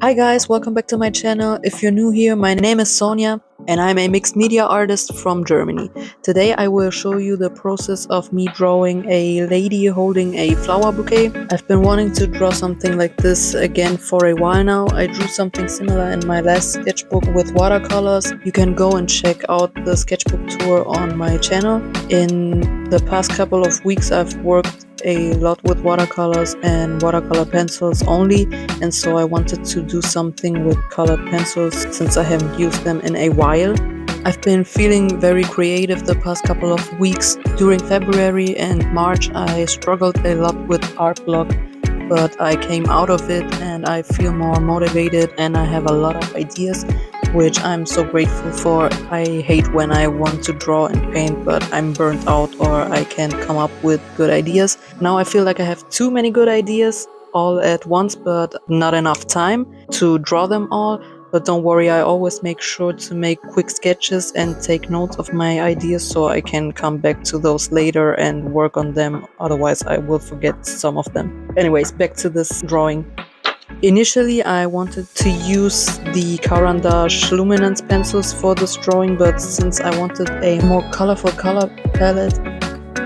Hi guys, welcome back to my channel. If you're new here, my name is Sonia and I'm a mixed media artist from Germany. Today I will show you the process of me drawing a lady holding a flower bouquet. I've been wanting to draw something like this again for a while now. I drew something similar in my last sketchbook with watercolors. You can go and check out the sketchbook tour on my channel. In the past couple of weeks I've worked a lot with watercolors and watercolor pencils only, and so I wanted to do something with colored pencils since I haven't used them in a while. I've been feeling very creative the past couple of weeks. During February and March I struggled a lot with art block, but I came out of it and I feel more motivated and I have a lot of ideas, which I'm so grateful for. I hate when I want to draw and paint but I'm burnt out or I can't come up with good ideas. Now I feel like I have too many good ideas all at once but not enough time to draw them all. But don't worry, I always make sure to make quick sketches and take notes of my ideas so I can come back to those later and work on them, otherwise I will forget some of them. Anyways, back to this drawing. Initially I wanted to use the Carandash luminance pencils for this drawing, but since I wanted a more colorful color palette,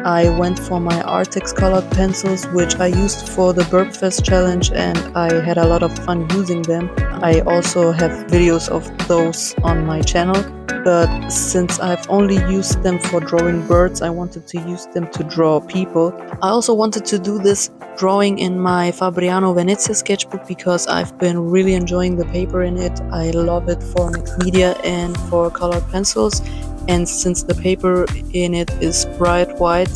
I went for my Arrtx colored pencils, which I used for the Burpfest challenge and I had a lot of fun using them. I also have videos of those on my channel, but since I've only used them for drawing birds, I wanted to use them to draw people. I also wanted to do this drawing in my Fabriano Venezia sketchbook because I've been really enjoying the paper in it. I love it for mixed media and for colored pencils. And since the paper in it is bright white,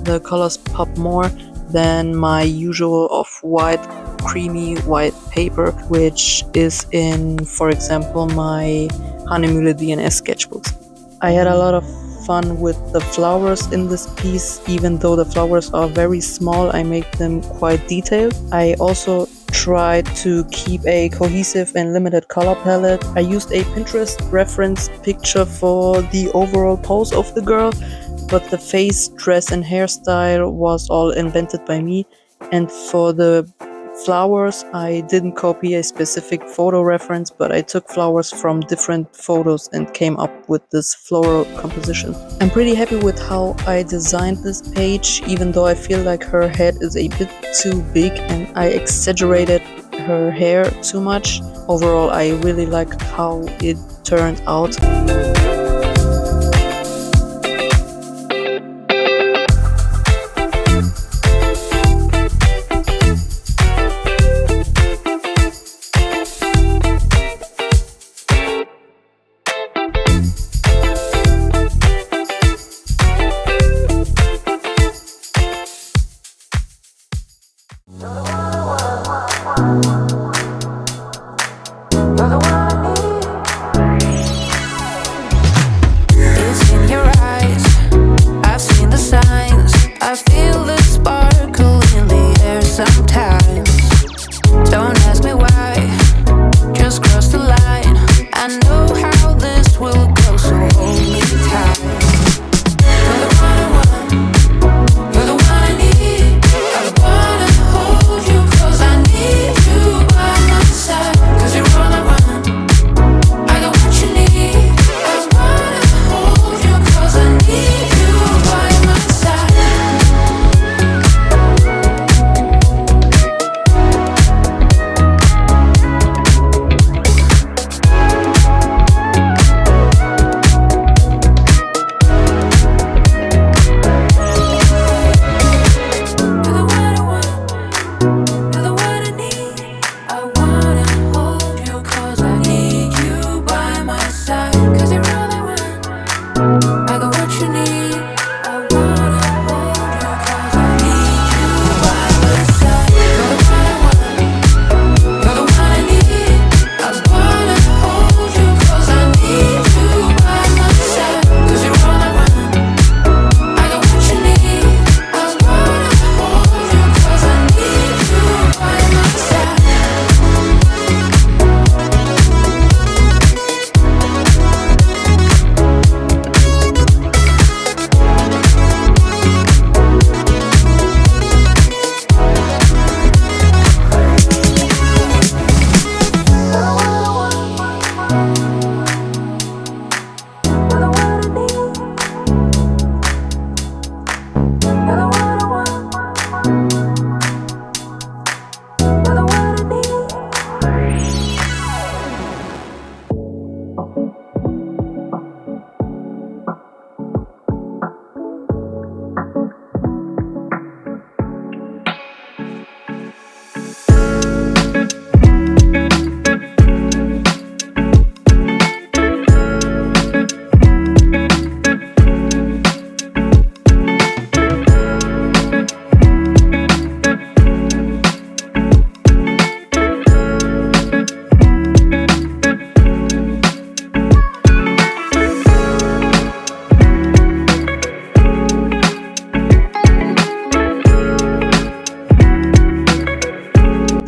the colors pop more than my usual off-white, creamy white paper, which is in, for example, my Hahnemühle DNS sketchbooks. I had a lot of fun with the flowers in this piece. Even though the flowers are very small, I make them quite detailed. I also tried to keep a cohesive and limited color palette. I used a Pinterest reference picture for the overall pose of the girl, but the face, dress and hairstyle was all invented by me. And for the flowers, I didn't copy a specific photo reference, but I took flowers from different photos and came up with this floral composition. I'm pretty happy with how I designed this page, even though I feel like her head is a bit too big and I exaggerated her hair too much. Overall, I really liked how it turned out.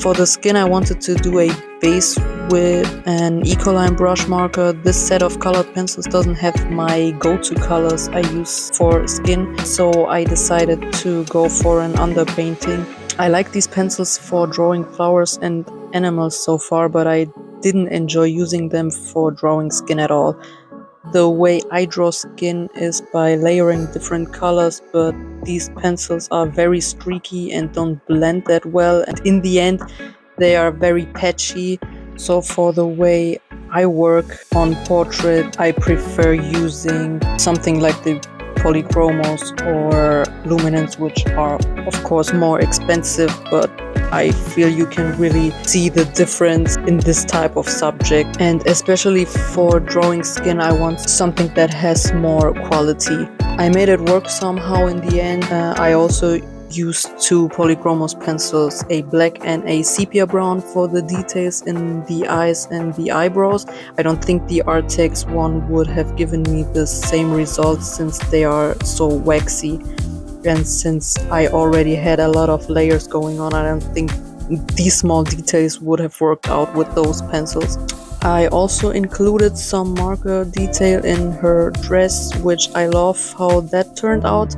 For the skin, I wanted to do a base with an Ecoline brush marker. This set of colored pencils doesn't have my go-to colors I use for skin, so I decided to go for an underpainting. I like these pencils for drawing flowers and animals so far, but I didn't enjoy using them for drawing skin at all. The way I draw skin is by layering different colors, but these pencils are very streaky and don't blend that well, and in the end they are very patchy. So for the way I work on portrait, I prefer using something like the polychromos or luminance, which are of course more expensive, but I feel you can really see the difference in this type of subject. And especially for drawing skin, I want something that has more quality. I made it work somehow in the end. I also used two polychromos pencils, a black and a sepia brown, for the details in the eyes and the eyebrows. I don't think the Arrtx one would have given me the same results since they are so waxy. And since I already had a lot of layers going on, I don't think these small details would have worked out with those pencils. I also included some marker detail in her dress, which I love how that turned out.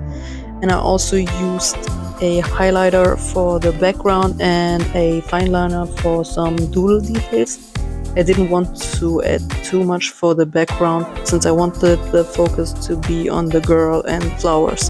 And I also used a highlighter for the background and a fineliner for some doodle details. I didn't want to add too much for the background since I wanted the focus to be on the girl and flowers.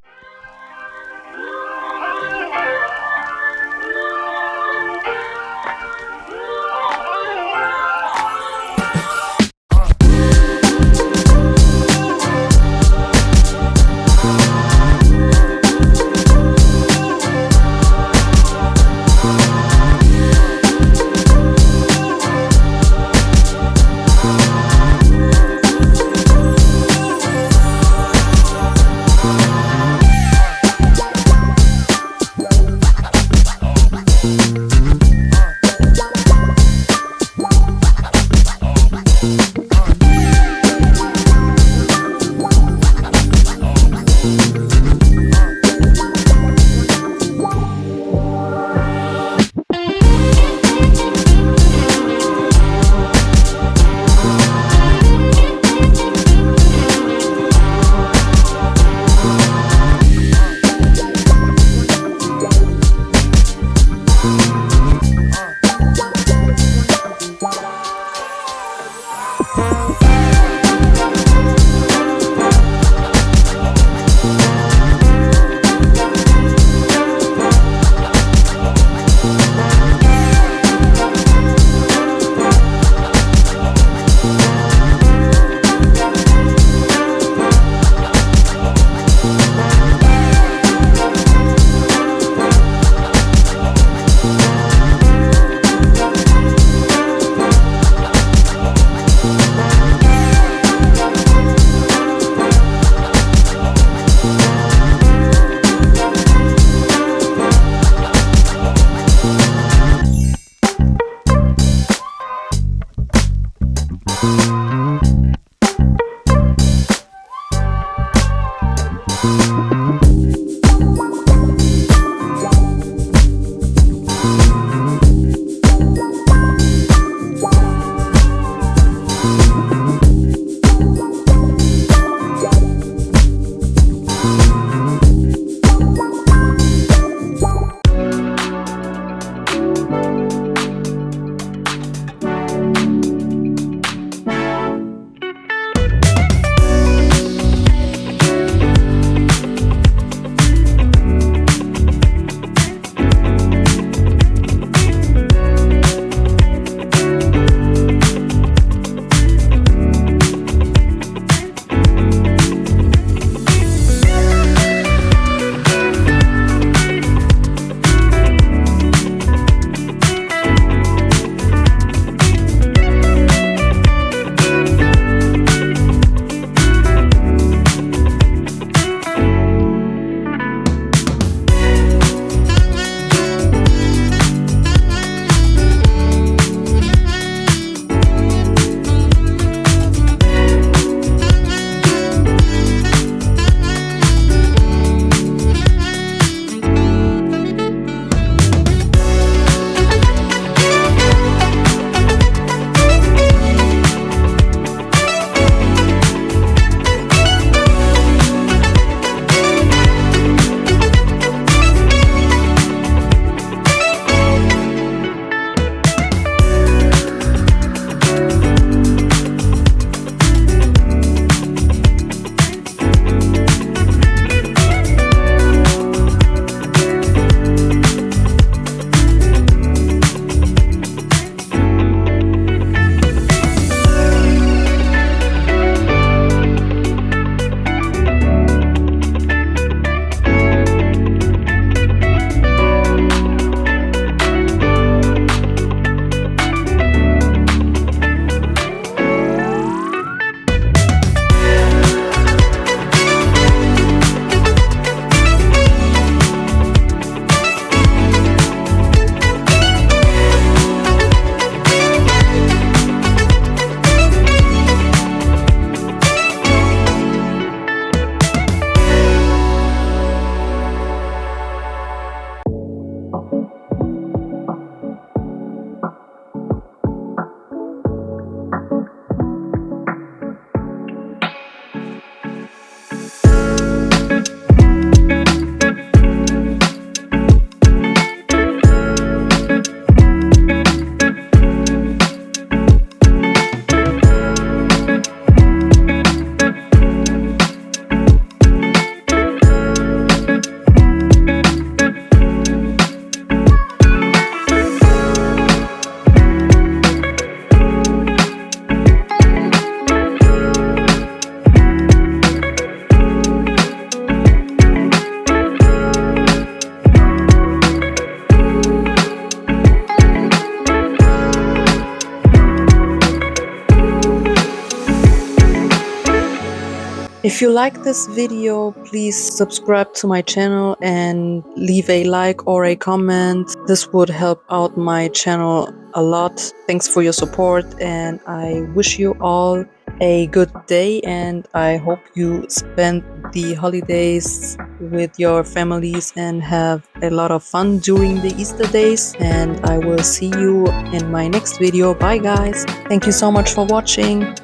If you like this video, please subscribe to my channel and leave a like or a comment. This would help out my channel a lot. Thanks for your support, and I wish you all a good day, and I hope you spend the holidays with your families and have a lot of fun during the Easter days. And I will see you in my next video. Bye guys. Thank you so much for watching.